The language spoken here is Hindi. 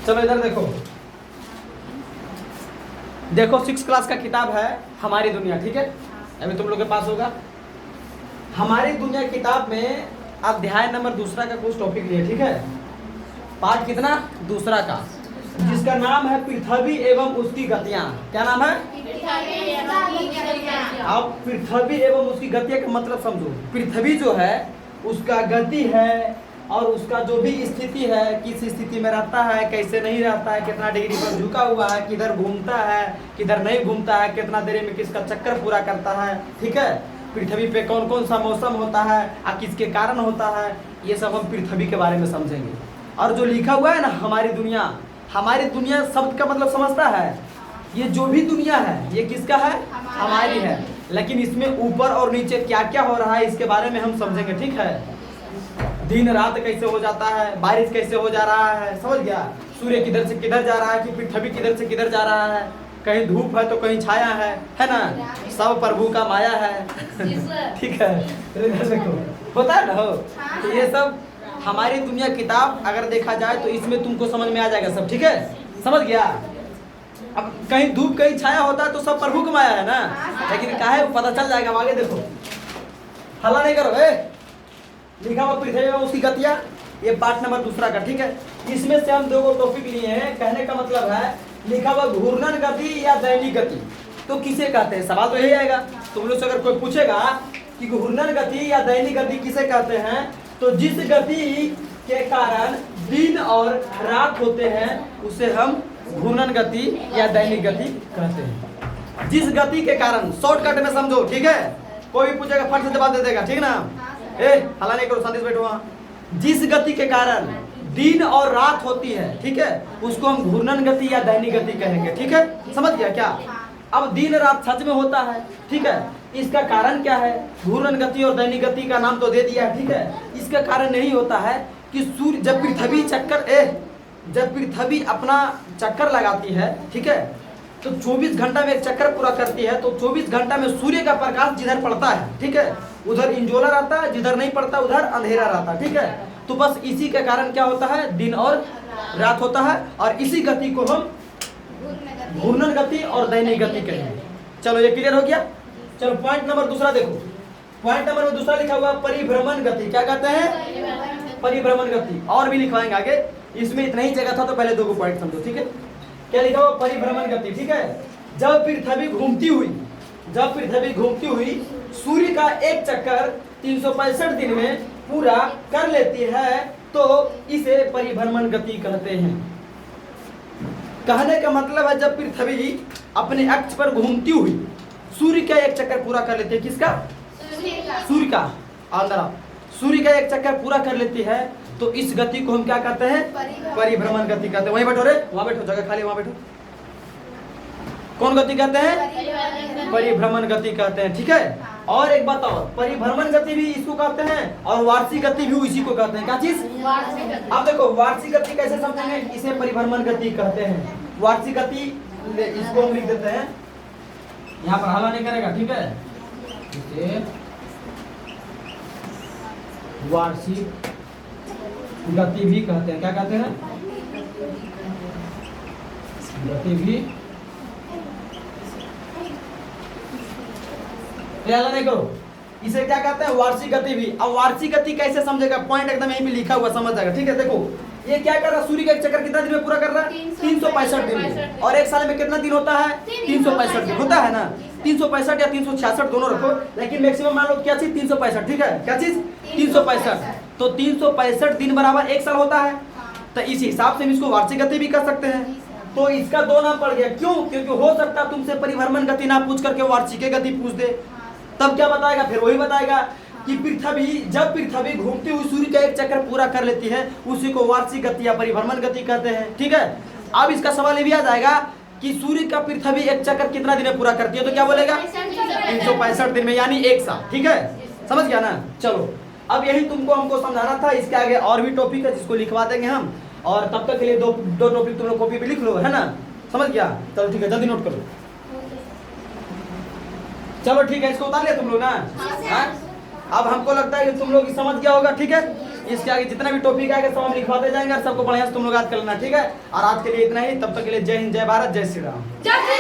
चलो इधर देखो, देखो 6 क्लास का किताब है हमारी दुनिया, ठीक है, अभी तुम लोग के पास होगा। हमारी दुनिया किताब में अध्याय नंबर 2 का कुछ टॉपिक लिए, ठीक है, पाठ कितना 2 का, जिसका नाम है पृथ्वी एवं उसकी गतियां। क्या नाम है? अब पृथ्वी एवं उसकी गतियां का मतलब समझो। पृथ्वी जो है उसका गति है और उसका जो भी स्थिति है, किस स्थिति में रहता है, कैसे नहीं रहता है, कितना डिग्री पर झुका हुआ है, किधर घूमता है, किधर नहीं घूमता है, कितना देर में किसका चक्कर पूरा करता है, ठीक है, पृथ्वी पे कौन कौन सा मौसम होता है और किसके कारण होता है, ये सब हम पृथ्वी के बारे में समझेंगे। और जो लिखा हुआ है ना हमारी दुनिया, हमारी दुनिया शब्द का मतलब समझता है, ये जो भी दुनिया है ये किसका है? हमारी है। लेकिन इसमें ऊपर और नीचे क्या क्या हो रहा है इसके बारे में हम समझेंगे, ठीक है। दिन रात कैसे हो जाता है, बारिश कैसे हो जा रहा है, समझ गया, सूर्य किधर से किधर जा रहा है, कि पृथ्वी किधर से किधर जा रहा है, कहीं धूप है तो कहीं छाया है ना, सब प्रभु का माया है ठीक है, देखो होता है ना हो, तो ये सब हमारी दुनिया किताब अगर देखा जाए तो इसमें तुमको समझ में आ जाएगा सब, ठीक है, समझ गया। अब कहीं धूप कहीं छाया होता है तो सब प्रभु का माया है ना, लेकिन काहे पता चल जाएगा, आगे देखो, हल्ला नहीं करो, लिखा हुआ पृथ्वी में उसकी गतियां, ये पाठ नंबर 2 का, ठीक है। इसमें से हम 2 टॉपिक लिए हैं, कहने का मतलब है लिखा हुआ घूर्णन गति या दैनिक गति, तो किसे कहते हैं, सवाल तो यही आएगा तुम लोग से। अगर कोई पूछेगा कि घूर्णन गति या दैनिक गति किसे कहते हैं, तो जिस गति के कारण दिन और रात होते हैं उसे हम घूर्णन गति या दैनिक गति कहते हैं। जिस गति के कारण, शॉर्टकट में समझो, ठीक है, कोई भी पूछेगा फट से जवाब दे देगा, ठीक ना, हल्ला नहीं करो, शांति से बैठो वहाँ। जिस गति के कारण दिन और रात होती है, ठीक है, उसको हम घूर्णन गति या दैनिक गति कहेंगे, ठीक है, समझ गया क्या। अब दिन रात सच में होता है, ठीक है, इसका कारण क्या है, घूर्णन गति और दैनिक गति का नाम तो दे दिया है, ठीक है। इसका कारण नहीं होता है कि सूर्य जब पृथ्वी जब पृथ्वी अपना चक्कर लगाती है, ठीक है, तो 24 घंटा में एक चक्कर पूरा करती है, तो 24 घंटा में सूर्य का प्रकाश जिधर पड़ता है, ठीक है, उधर इंजोला रहता है, जिधर नहीं पड़ता उधर अंधेरा रहता है, ठीक है। तो बस इसी के कारण क्या होता है, दिन और रात होता है, और इसी गति को हम घूर्णन गति और दैनिक गति कहेंगे। चलो ये क्लियर हो गया। चलो पॉइंट नंबर 2 देखो, पॉइंट नंबर 2 लिखा हुआ परिभ्रमण गति। क्या कहते हैं? परिभ्रमण गति। और भी लिखवाएंगे आगे, इसमें इतना ही जगह था तो पहले 2 पॉइंट समझो, ठीक है। क्या लिखा हुआ? परिभ्रमण गति, ठीक है। जब पृथ्वी घूमती हुई सूर्य का एक चक्कर 365 दिन में पूरा कर लेती है तो इसे परिभ्रमण गति कहते हैं। कहने का मतलब है जब पृथ्वी अपने अक्ष पर घूमती हुई सूर्य का एक चक्कर पूरा कर लेती है, किसका? सूर्य का। अंदर सूर्य का एक चक्कर पूरा कर लेती है तो इस गति को हम क्या कहते हैं? परिभ्रमण गति कहते हैं। वहीं बैठो रे, वहां बैठो, जगह खाली, वहां बैठो। कौन गति कहते हैं? परिभ्रमण गति कहते हैं, ठीक है। और एक बात और, परिभ्रमण गति भी इसको कहते हैं और वार्षिक गति भी इसी को कहते हैं। क्या चीज? अब देखो वार्षिक गति कैसे समझेंगे, इसे परिभ्रमण गति कहते हैं। वार्षिक गति इसको हम लिख देते हैं, यहाँ पर हल्ला नहीं करेगा, ठीक है। इसे वार्षिक गति भी कहते हैं। क्या कहते हैं? गति भी। हल्ला नहीं करो, इसे क्या कहते हैं? वार्षिक गति भी। अब वार्षिक गति कैसे समझेगा, पॉइंट एकदम यहीं पे लिखा हुआ, समझ जाएगा, ठीक है। देखो ये क्या कर रहा है, सूर्य का एक चक्कर कितना दिन में पूरा कर रहा है? 365 दिन में। और एक साल में कितना दिन होता है? 365 दिन होता है ना। 365 या 366 दोनों रखो, लेकिन मैक्सिमम मान लो क्या चीज? 365, ठीक है। क्या चीज? 365। तो 365 दिन बराबर एक साल होता है, तो इस हिसाब से हम इसको वार्षिक गति भी कर सकते हैं। तो इसका 2 नाम पड़ गया। क्यों? क्योंकि हो सकता है तुमसे परिभ्रमण गति ना पूछ करके वार्षिक गति पूछ दे, तब क्या बताएगा? फिर वही बताएगा कि जब पृथ्वी घूमती हुई सूर्य का एक चक्कर पूरा कर लेती है उसी को वार्षिक गति या परिभ्रमण गति कहते हैं, ठीक है। अब इसका सवाल ये भी आ जाएगा कि सूर्य का पृथ्वी एक चक्कर कितना दिन में पूरा करती है, तो क्या बोलेगा? 365 दिन में, यानी एक साल, ठीक है। समझ गया ना। चलो अब यही तुमको हमको समझाना था। इसके आगे और भी टॉपिक है जिसको लिखवा देंगे हम, और तब तक के लिए दो टॉपिक तुम लोग कॉपी पे लिख लो, है ना। समझ गया? चलो ठीक है, जल्दी नोट करो। चलो ठीक है, इसको उतार लिया तुम लोग ना। हाँ? अब हमको लगता है कि तुम लोग समझ गया होगा, ठीक है। इसके आगे जितना भी टॉपिक आएगा सब हम लिखवाते जाएंगे और सबको बढ़िया से तुम लोग याद कर लेना, ठीक है। और आज के लिए इतना ही, तब तक के लिए जय हिंद, जय भारत, जय श्री राम। जय श्री